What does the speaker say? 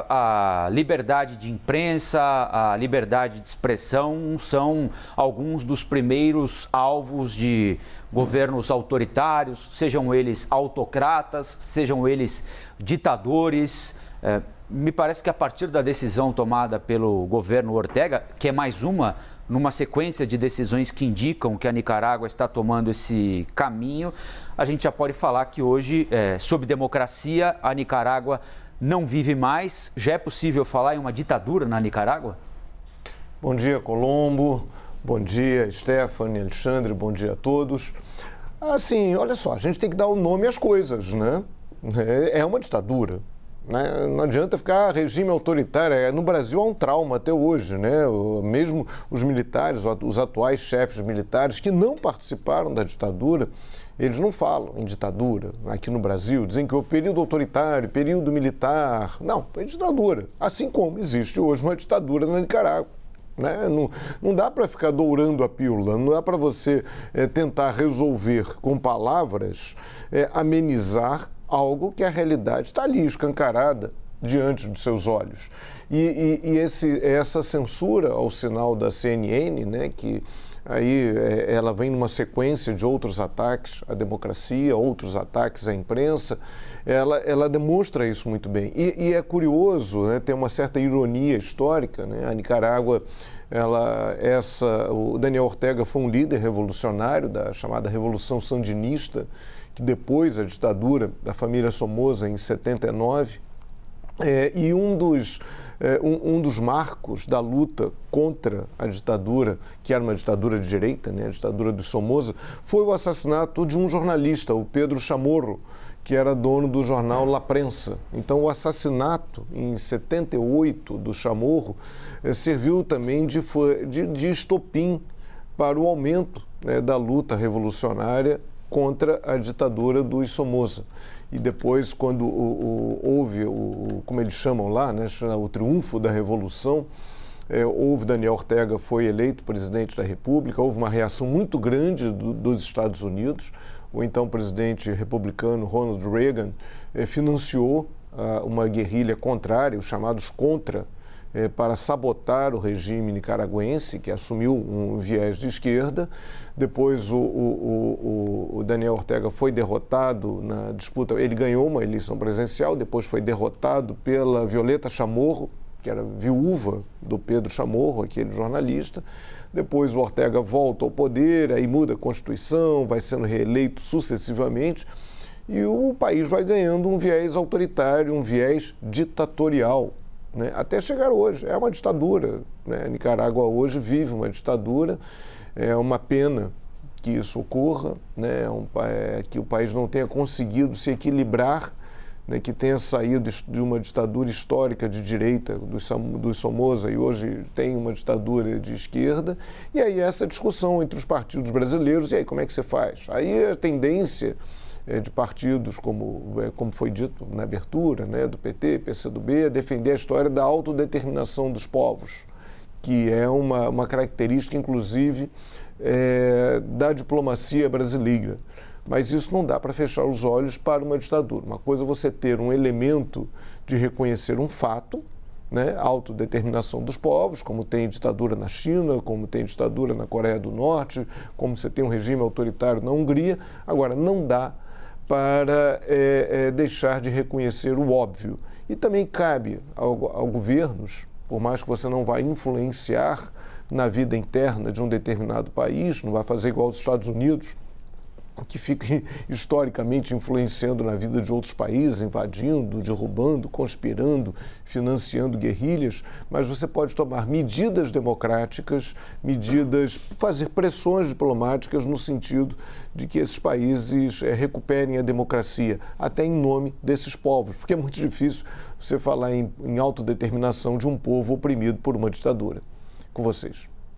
A liberdade de imprensa, a liberdade de expressão são alguns dos primeiros alvos de governos autoritários, sejam eles autocratas, sejam eles ditadores. Me parece que a partir da decisão tomada pelo governo Ortega, que é mais numa sequência de decisões que indicam que a Nicarágua está tomando esse caminho, a gente já pode falar que hoje, sob democracia, a Nicarágua não vive mais. Já é possível falar em uma ditadura na Nicarágua? Bom dia, Colombo. Bom dia, Stephanie, Alexandre. Bom dia a todos. Assim, olha só, a gente tem que dar o nome às coisas, né? É uma ditadura. Né? Não adianta ficar regime autoritário. No Brasil há um trauma até hoje, né? Mesmo os militares, os atuais chefes militares que não participaram da ditadura, eles não falam em ditadura aqui no Brasil, dizem que houve período autoritário, período militar. Não, é ditadura. Assim como existe hoje uma ditadura na Nicarágua. Né? Não dá para ficar dourando a pílula, não dá para você tentar resolver com palavras, amenizar algo que a realidade está ali escancarada diante dos seus olhos. E essa censura ao sinal da CNN, né, que aí ela vem numa sequência de outros ataques à democracia, outros ataques à imprensa, ela demonstra isso muito bem. E é curioso, né, tem uma certa ironia histórica, né? A Nicarágua, o Daniel Ortega foi um líder revolucionário da chamada Revolução Sandinista, que depois da ditadura da família Somoza em 79, e um dos marcos da luta contra a ditadura, que era uma ditadura de direita, né, a ditadura do Somoza, foi o assassinato de um jornalista, o Pedro Chamorro, que era dono do jornal La Prensa. Então, o assassinato em 78 do Chamorro serviu também de estopim para o aumento, né, da luta revolucionária contra a ditadura dos Somoza. E depois, quando houve como eles chamam lá, né, o triunfo da Revolução, Daniel Ortega foi eleito presidente da República, houve uma reação muito grande dos Estados Unidos. O então presidente republicano Ronald Reagan financiou uma guerrilha contrária, os chamados Contra, para sabotar o regime nicaragüense, que assumiu um viés de esquerda. Depois o Daniel Ortega foi derrotado na disputa, ele ganhou uma eleição presidencial, depois foi derrotado pela Violeta Chamorro, que era viúva do Pedro Chamorro, aquele jornalista. Depois o Ortega volta ao poder, aí muda a Constituição, vai sendo reeleito sucessivamente, e o país vai ganhando um viés autoritário, um viés ditatorial, né? Até chegar hoje. É uma ditadura, né? A Nicarágua hoje vive uma ditadura. É uma pena que isso ocorra, né? Que o país não tenha conseguido se equilibrar, né? Que tenha saído de uma ditadura histórica de direita, dos Somoza, e hoje tem uma ditadura de esquerda. E aí essa discussão entre os partidos brasileiros, e aí como é que você faz? Aí a tendência de partidos, como foi dito na abertura, né, do PT, PCdoB, a defender a história da autodeterminação dos povos, que é uma característica, inclusive, da diplomacia brasileira. Mas isso não dá para fechar os olhos para uma ditadura. Uma coisa é você ter um elemento de reconhecer um fato, né, autodeterminação dos povos, como tem ditadura na China, como tem ditadura na Coreia do Norte, como você tem um regime autoritário na Hungria. Agora, não dá para deixar de reconhecer o óbvio. E também cabe ao governos, por mais que você não vá influenciar na vida interna de um determinado país, não vai fazer igual aos Estados Unidos, que fica historicamente influenciando na vida de outros países, invadindo, derrubando, conspirando, financiando guerrilhas, mas você pode tomar medidas democráticas, fazer pressões diplomáticas no sentido de que esses países recuperem a democracia, até em nome desses povos, porque é muito difícil você falar em autodeterminação de um povo oprimido por uma ditadura. Com vocês.